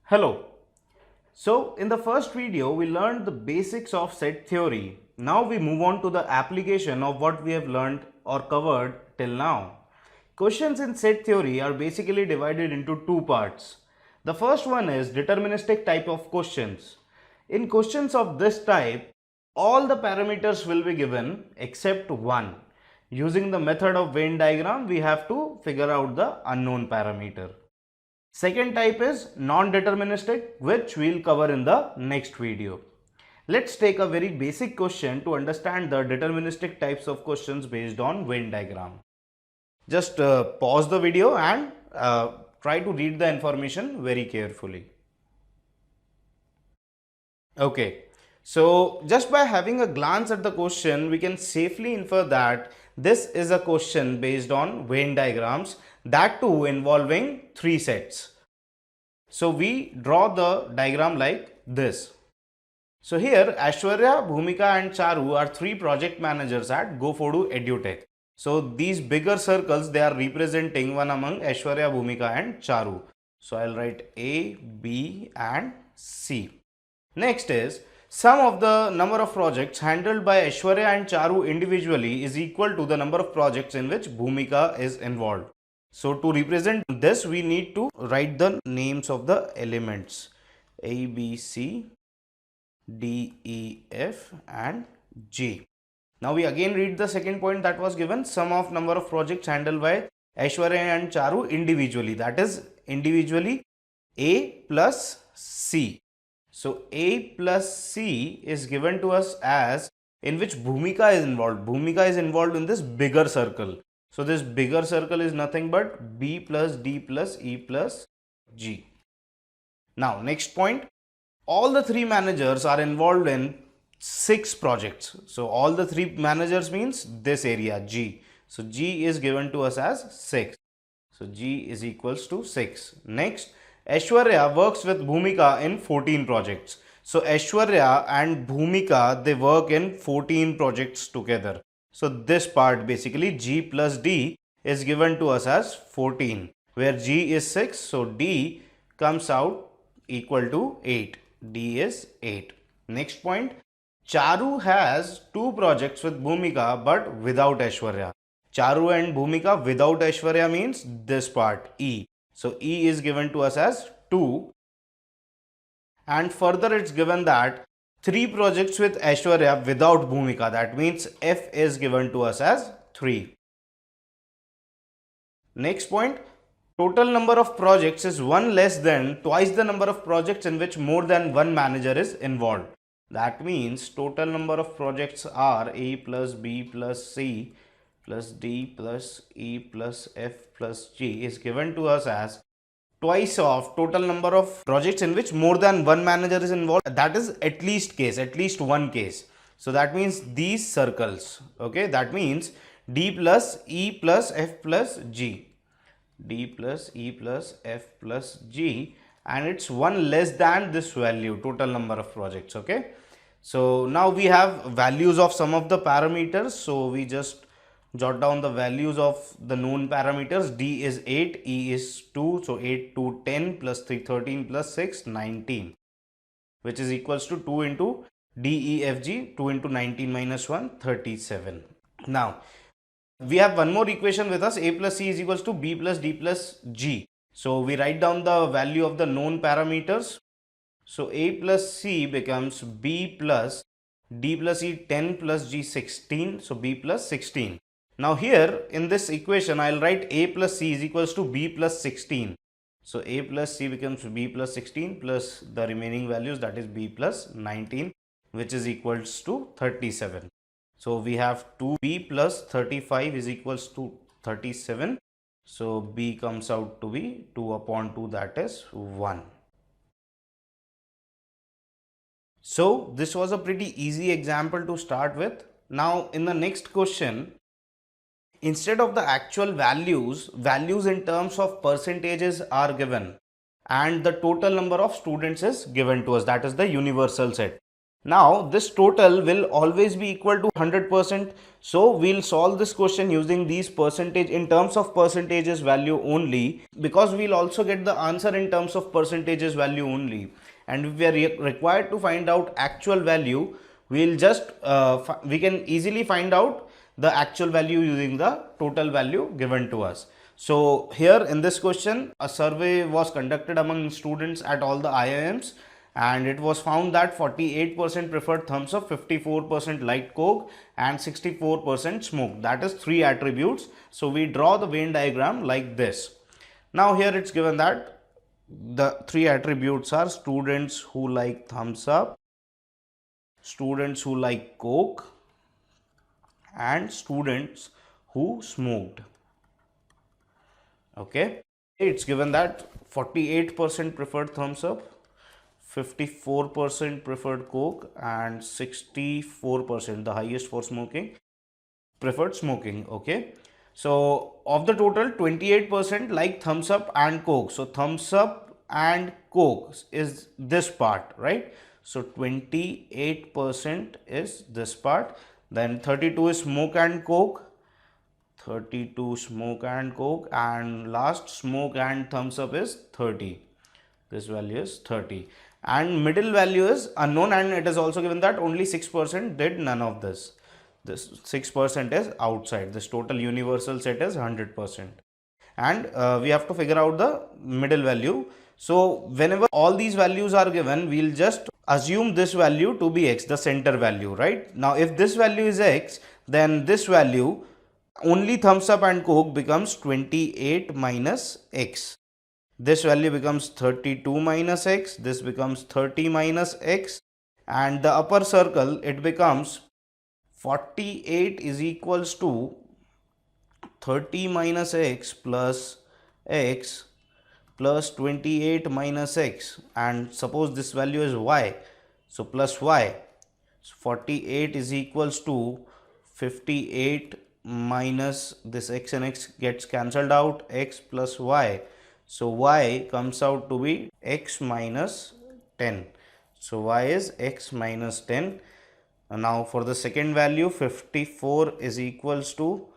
Hello. So in the first video we learned the basics of set theory. Now we move on to the application of what we have learned or covered till now. Questions in set theory are basically divided into two parts. The first one is deterministic type of questions. In questions of this type, all the parameters will be given except one. Using the method of Venn diagram, we have to figure out the unknown parameter. Second type is non-deterministic, which we'll cover in the next video. Let's take a very basic question to understand the deterministic types of questions based on Venn diagram. Just pause the video and try to read the information very carefully. Okay, so just by having a glance at the question, we can safely infer that this is a question based on Venn diagrams, that too involving three sets. So we draw the diagram like this. So here Aishwarya, Bhumika and Charu are three project managers at GoFodu EduTech. So these bigger circles, they are representing one among Aishwarya, Bhumika and Charu. So I'll write A, B and C. Next is sum of the number of projects handled by Aishwarya and Charu individually is equal to the number of projects in which Bhumika is involved. So to represent this, we need to write the names of the elements A, B, C, D, E, F and G. Now we again read the second point that was given, sum of number of projects handled by Aishwarya and Charu individually, that is individually A plus C. So A plus C is given to us as in which Bhumika is involved. Bhumika is involved in this bigger circle. So this bigger circle is nothing but B plus D plus E plus G. Now next point, all the three managers are involved in 6 projects. So all the three managers means this area G. So G is given to us as 6. So G is equals to 6. Next, Aishwarya works with Bhumika in 14 projects. So Aishwarya and Bhumika, they work in 14 projects together. So this part basically G plus D is given to us as 14, where G is 6. So D comes out equal to 8. D is 8. Next point, Charu has 2 projects with Bhumika but without Aishwarya. Charu and Bhumika without Aishwarya means this part E. So E is given to us as 2. And further it's given that 3 projects with Aishwarya without Bhumika, that means F is given to us as 3. Next point, total number of projects is 1 less than twice the number of projects in which more than one manager is involved. That means total number of projects are A plus B plus C plus D plus E plus F plus G is given to us as twice of total number of projects in which more than one manager is involved. That is at least one case. So that means these circles, okay, that means D plus E plus F plus G, D plus E plus F plus G, and it's 1 less than this value, total number of projects, okay. So now we have values of some of the parameters, so we just jot down the values of the known parameters. D is 8, E is 2, so 8 to 10 plus 3 13 plus 6 19, which is equals to 2 into D, E, F, G, 2 into 19 minus 1 37. Now we have one more equation with us, A plus C is equals to B plus D plus G. So we write down the value of the known parameters. So A plus C becomes B plus D plus E 10 plus G 16, so B plus 16. Now here in this equation I'll write A plus C is equals to B plus 16. So A plus C becomes B plus 16 plus the remaining values, that is B plus 19, which is equals to 37. So we have 2B plus 35 is equals to 37. So B comes out to be 2 upon 2, that is 1. So this was a pretty easy example to start with. Now in the next question, instead of the actual values in terms of percentages are given and the total number of students is given to us, that is the universal set. Now this total will always be equal to 100%. So we'll solve this question using these percentage in terms of percentages value only, because we'll also get the answer in terms of percentages value only. And if we are required to find out actual value, we'll just we can easily find out the actual value using the total value given to us. So here in this question, a survey was conducted among students at all the IIMs, and it was found that 48% preferred thumbs up, 54% liked coke, and 64% smoke. That is 3 attributes. So we draw the Venn diagram like this. Now here it's given that the 3 attributes are students who like thumbs up, students who like coke, and students who smoked. Okay, it's given that 48% preferred thumbs up, 54% preferred coke, and 64%, the highest for smoking, preferred smoking. Okay, so of the total, 28% like thumbs up and coke. So thumbs up and coke is this part, right? So 28% is this part. Then 32 is smoke and coke, 32 smoke and coke, and last smoke and thumbs up is 30. This value is 30, and middle value is unknown, and it is also given that only 6% did none of this. This 6% is outside. This total universal set is 100%, and we have to figure out the middle value. So whenever all these values are given, we'll just assume this value to be x, the center value, right? Now if this value is x, then this value, only thumbs up and coke, becomes 28 minus x. This value becomes 32 minus x, this becomes 30 minus x, and the upper circle, it becomes 48 is equals to 30 minus x plus 28 minus x, and suppose this value is y, so plus y. So 48 is equals to 58 minus this x and x gets cancelled out, x plus y. So y comes out to be x minus 10. So y is x minus 10. Now for the second value, 54 is equals to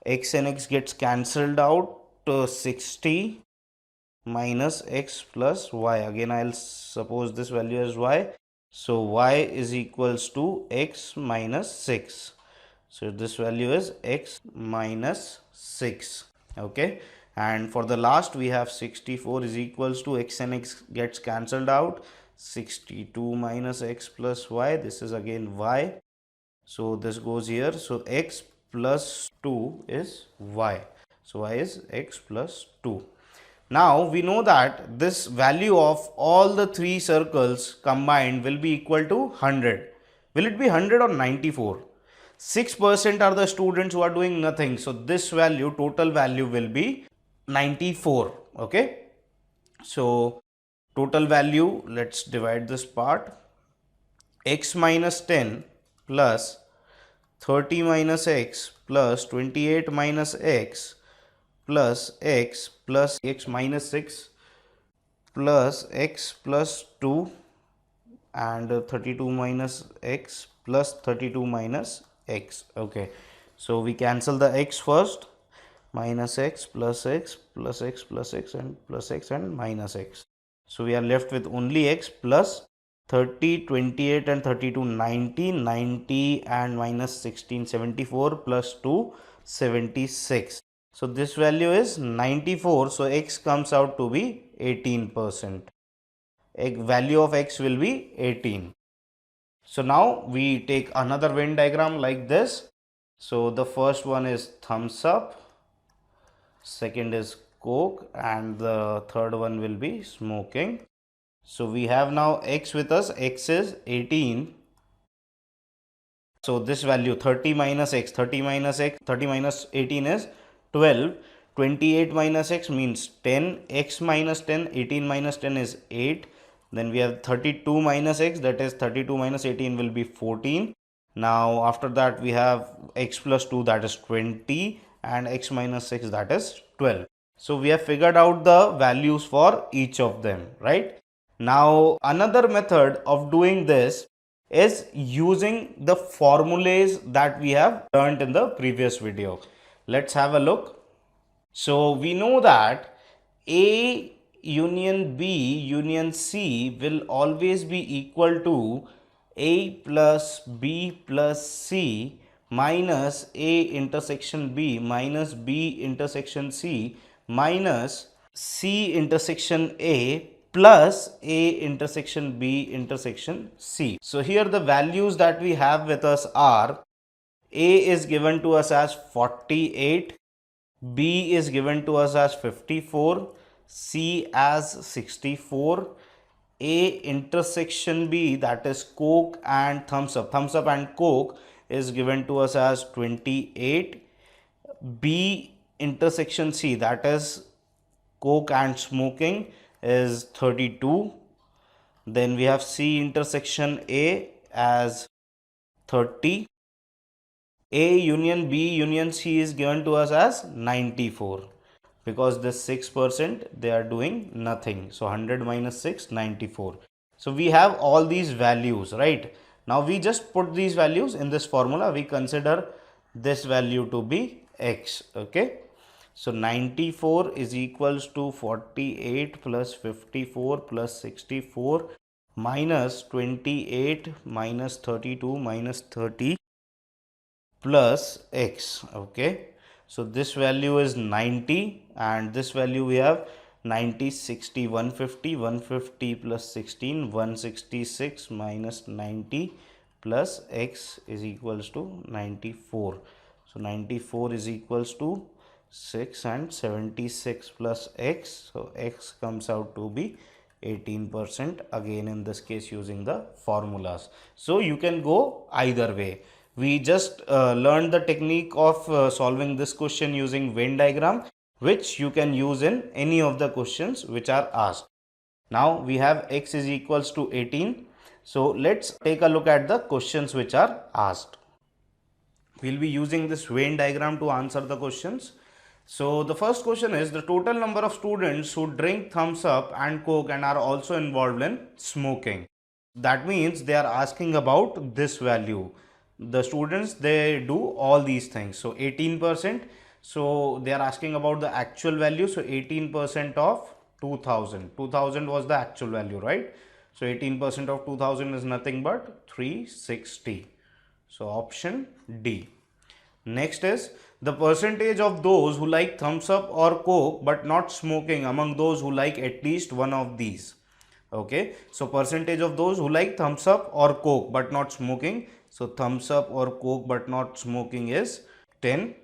x and x gets cancelled out to 60 minus x plus y. Again I'll suppose this value as y. So y is equals to x minus 6. So this value is x minus 6. Okay, and for the last we have 64 is equals to x and x gets cancelled out, 62 minus x plus y. This is again y, so this goes here. So x plus 2 is y. So y is x plus 2. Now we know that this value of all the 3 circles combined will be equal to 100. Will it be 100 or 94? 6% are the students who are doing nothing. So this value, total value, will be 94. Okay. So total value, let's divide this part. X minus 10 plus 30 minus x plus 28 minus x plus x minus 6 plus x plus 2 and 32 minus x plus 32 minus x. Okay, so we cancel the x first, minus x plus x plus x plus x and plus x and minus x. So we are left with only x plus 30, 28 and 32, 90, 90 and minus 16, 74 plus 2, 76. So this value is 94. So x comes out to be 18%. Value of x will be 18. So now we take another Venn diagram like this. So the first one is thumbs up, second is coke, and the third one will be smoking. So we have now x with us, x is 18. So this value 30 minus x, 30 minus 18 is 12. 28 minus x means 10, x minus 10, 18 minus 10 is 8. Then we have 32 minus x, that is 32 minus 18 will be 14. Now after that we have x plus 2, that is 20, and x minus 6, that is 12. So we have figured out the values for each of them, right? Now another method of doing this is using the formulas that we have learned in the previous video. Let's have a look. So we know that A union B union C will always be equal to A plus B plus C minus A intersection B minus B intersection C minus C intersection A plus A intersection B intersection C. So here the values that we have with us are A is given to us as 48, B is given to us as 54, C as 64, A intersection B, that is Coke and Thumbs Up and Coke is given to us as 28, B intersection C, that is Coke and smoking, is 32. Then we have C intersection A as 30. A union B union C is given to us as 94, because this 6% they are doing nothing. So 100 minus 6, 94. So we have all these values, right? Now we just put these values in this formula. We consider this value to be X. Okay. So 94 is equals to 48 plus 54 plus 64 minus 28 minus 32 minus 30 plus X. Okay. So this value is 90 and this value we have 90, 60, 150, 150 plus 16, 166 minus 90 plus X is equals to 94. So 94 is equals to 6 and 76 plus X. So X comes out to be 18%, again in this case using the formulas. So you can go either way. We just learned the technique of solving this question using Venn diagram, which you can use in any of the questions which are asked. Now we have X is equals to 18. So let's take a look at the questions which are asked. We'll be using this Venn diagram to answer the questions. So the first question is the total number of students who drink Thumbs Up and Coke and are also involved in smoking. That means they are asking about this value. The students, they do all these things. So 18%. So they are asking about the actual value. So 18% of 2000. 2000 was the actual value, right? So 18% of 2000 is nothing but 360. So option D. Next is the percentage of those who like Thumbs Up or Coke but not smoking among those who like at least one of these. Okay, so percentage of those who like Thumbs Up or Coke but not smoking. So Thumbs Up or Coke but not smoking is 10.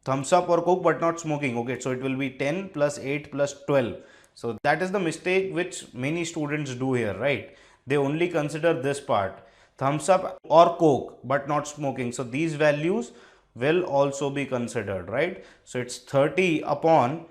Thumbs Up or Coke but not smoking. Okay, so it will be 10 plus 8 plus 12. So that is the mistake which many students do here, right? They only consider this part, Thumbs Up or Coke but not smoking. So these values will also be considered, right? So it's 30 upon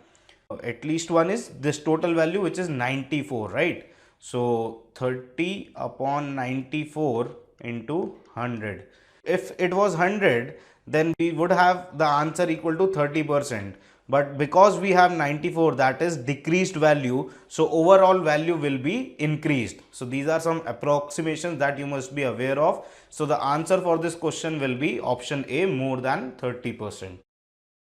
at least one is this total value, which is 94, right? So 30 upon 94 into 100. If it was 100, then we would have the answer equal to 30%. But because we have 94, that is decreased value, so overall value will be increased. So these are some approximations that you must be aware of. So the answer for this question will be option A, more than 30%.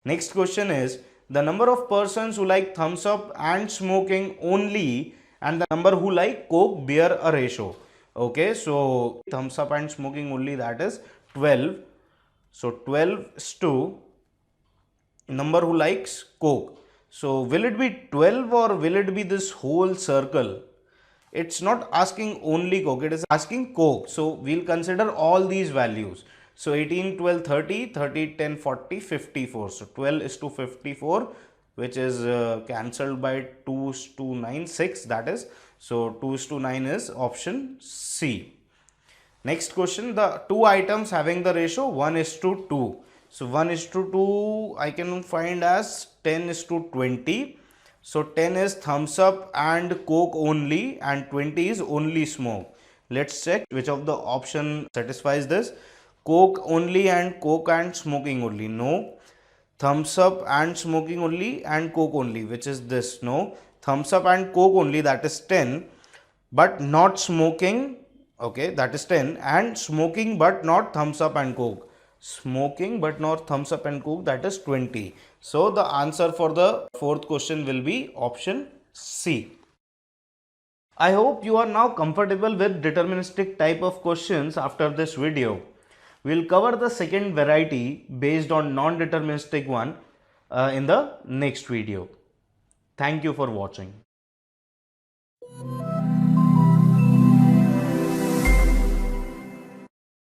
Next question is the number of persons who like Thumbs Up and smoking only and the number who like Coke bear a ratio. Okay, so Thumbs Up and smoking only, that is 12. So 12 is to number who likes Coke. So will it be 12 or will it be this whole circle? It's not asking only Coke, it is asking Coke. So we'll consider all these values. So 18, 12, 30, 30, 10, 40, 54. So 12 is to 54, which is cancelled by 2 is to 9, 6, that is. So 2 is to 9 is option C. Next question, the two items having the ratio 1 is to 2. So 1 is to 2 I can find as 10 is to 20. So 10 is Thumbs Up and Coke only and 20 is only smoke. Let's check which of the option satisfies this. Coke only and Coke and smoking only, no. Thumbs Up and smoking only and Coke only, which is this, no. Thumbs Up and Coke only, that is 10, but not smoking Okay, that is 10. And smoking but not thumbs up and coke. Smoking but not thumbs up and coke, that is 20. So the answer for the fourth question will be option C. I hope you are now comfortable with deterministic type of questions after this video. We will cover the second variety based on non-deterministic one in the next video. Thank you for watching.